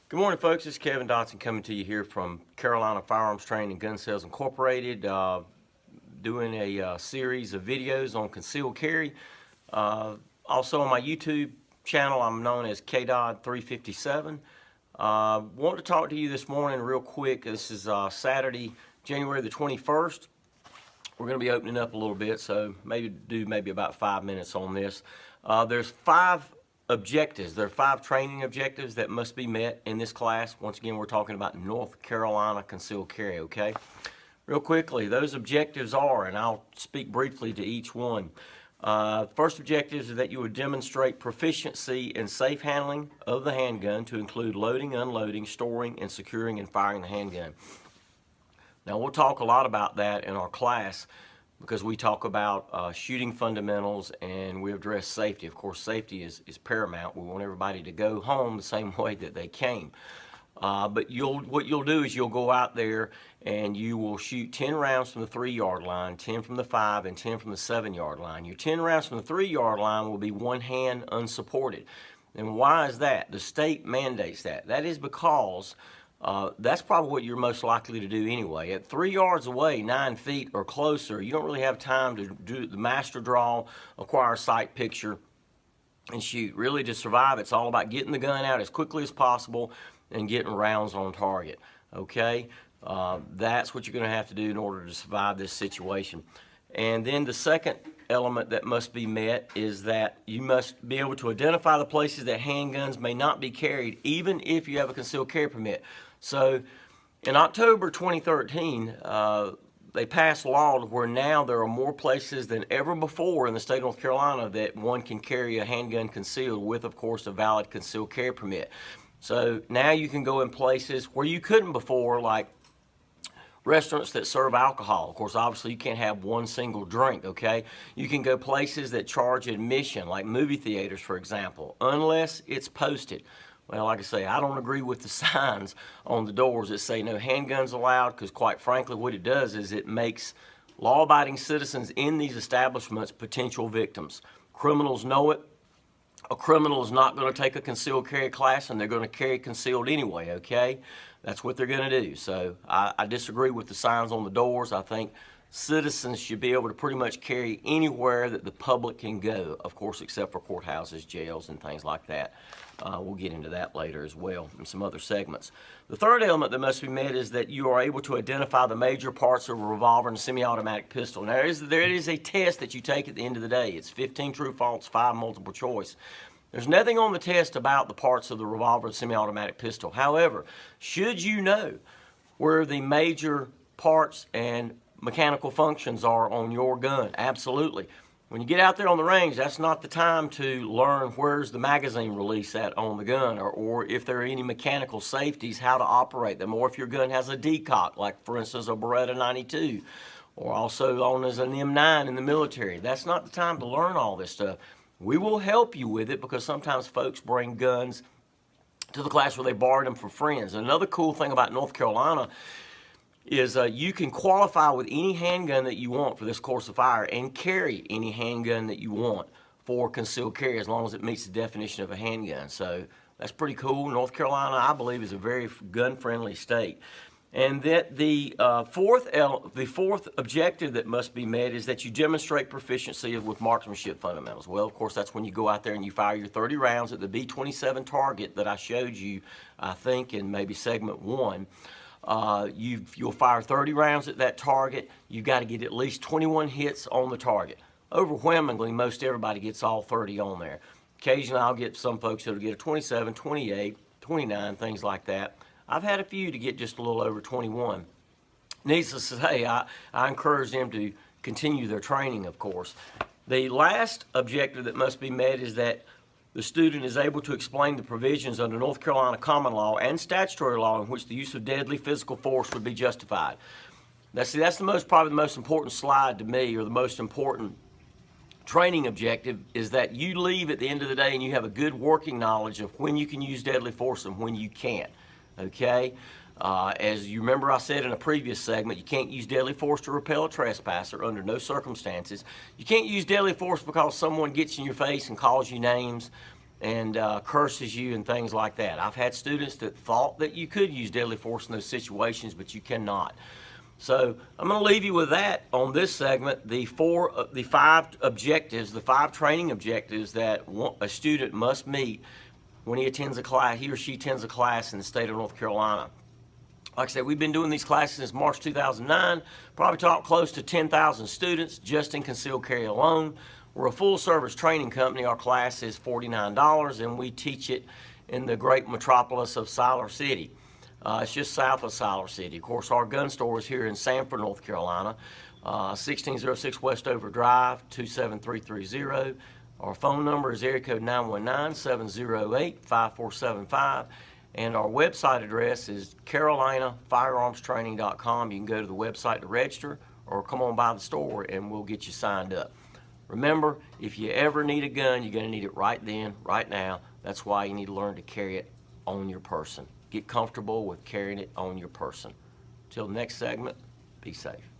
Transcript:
Good morning, folks. This is Kevin Dodson coming to you here from Carolina Firearms Training and Gun Sales Incorporated, doing a series of videos on concealed carry. Also on my YouTube channel, I'm known as KDOD357. Want to talk to you this morning real quick. This is Saturday, January the 21st. We're going to be opening up a little bit, so maybe about 5 minutes on this. There's 5 objectives. There are 5 training objectives that must be met in this class. Once again, we're talking about North Carolina concealed carry, okay? Real quickly, those objectives are, and I'll speak briefly to each one. First objective is that you would demonstrate proficiency in safe handling of the handgun to include loading, unloading, storing, and securing and firing the handgun. Now, we'll talk a lot about that in our class, because we talk about shooting fundamentals and we address safety. Of course, safety is paramount. We want everybody to go home the same way that they came. But what you'll do is you'll go out there and you will shoot 10 rounds from the 3-yard line, 10 from the 5, and 10 from the 7-yard line. Your 10 rounds from the 3-yard line will be one hand unsupported. And why is that? The state mandates that. That is because that's probably what you're most likely to do anyway. At 3 yards away, 9 feet or closer, you don't really have time to do the master draw, acquire a sight picture, and shoot. Really, to survive, it's all about getting the gun out as quickly as possible and getting rounds on target, okay? That's what you're going to have to do in order to survive this situation. And then the second element that must be met is that you must be able to identify the places that handguns may not be carried, even if you have a concealed carry permit. So in October 2013, they passed a law where now there are more places than ever before in the state of North Carolina that one can carry a handgun concealed with, of course, a valid concealed carry permit. So now you can go in places where you couldn't before, like restaurants that serve alcohol. Of course, obviously you can't have one single drink, okay? You can go places that charge admission, like movie theaters, for example, unless it's posted. Well, like I say, I don't agree with the signs on the doors that say no handguns allowed, because quite frankly, what it does is it makes law-abiding citizens in these establishments potential victims. Criminals know it. A criminal is not going to take a concealed carry class, and they're going to carry concealed anyway, okay? That's what they're going to do. So I disagree with the signs on the doors. I think citizens should be able to pretty much carry anywhere that the public can go, of course, except for courthouses, jails, and things like that. We'll get into that later as well in some other segments. The third element that must be met is that you are able to identify the major parts of a revolver and a semi-automatic pistol. Now, there is a test that you take at the end of the day. It's 15 true, false, 5 multiple choice. There's nothing on the test about the parts of the revolver and semi-automatic pistol. However, should you know where the major parts and mechanical functions are on your gun? Absolutely. When you get out there on the range, that's not the time to learn where's the magazine release at on the gun, or if there are any mechanical safeties, how to operate them, or if your gun has a decock, like for instance a Beretta 92, or also known as an M9 in the military. That's not the time to learn all this stuff. We will help you with it, because sometimes folks bring guns to the class where they borrowed them from friends. Another cool thing about North Carolina is you can qualify with any handgun that you want for this course of fire and carry any handgun that you want for concealed carry, as long as it meets the definition of a handgun. So that's pretty cool. North Carolina, I believe, is a very gun-friendly state. And that the fourth objective that must be met is that you demonstrate proficiency with marksmanship fundamentals. Well, of course, that's when you go out there and you fire your 30 rounds at the B-27 target that I showed you, I think, in maybe segment 1. You'll fire 30 rounds at that target. You've got to get at least 21 hits on the target. Overwhelmingly, most everybody gets all 30 on there. Occasionally, I'll get some folks that'll get a 27, 28, 29, things like that. I've had a few to get just a little over 21. Needless to say, I encourage them to continue their training, of course. The last objective that must be met is that the student is able to explain the provisions under North Carolina common law and statutory law in which the use of deadly physical force would be justified. That's probably the most important slide to me, or the most important training objective, is that you leave at the end of the day and you have a good working knowledge of when you can use deadly force and when you can't. Okay? As you remember, I said in a previous segment, you can't use deadly force to repel a trespasser under no circumstances. You can't use deadly force because someone gets in your face and calls you names. and curses you and things like that. I've had students that thought that you could use deadly force in those situations, but you cannot. So I'm going to leave you with that on this segment, the five objectives, the five training objectives that a student must meet when he or she attends a class in the state of North Carolina. Like I said, we've been doing these classes since March 2009, probably taught close to 10,000 students just in concealed carry alone. We're a full-service training company. Our class is $49, and we teach it in the great metropolis of Siler City. It's just south of Siler City. Of course, our gun store is here in Sanford, North Carolina, 1606 Westover Drive, 27330. Our phone number is area code 919-708-5475. And our website address is carolinafirearmstraining.com. You can go to the website to register or come on by the store and we'll get you signed up. Remember, if you ever need a gun, you're going to need it right then, right now. That's why you need to learn to carry it on your person. Get comfortable with carrying it on your person. Till the next segment, be safe.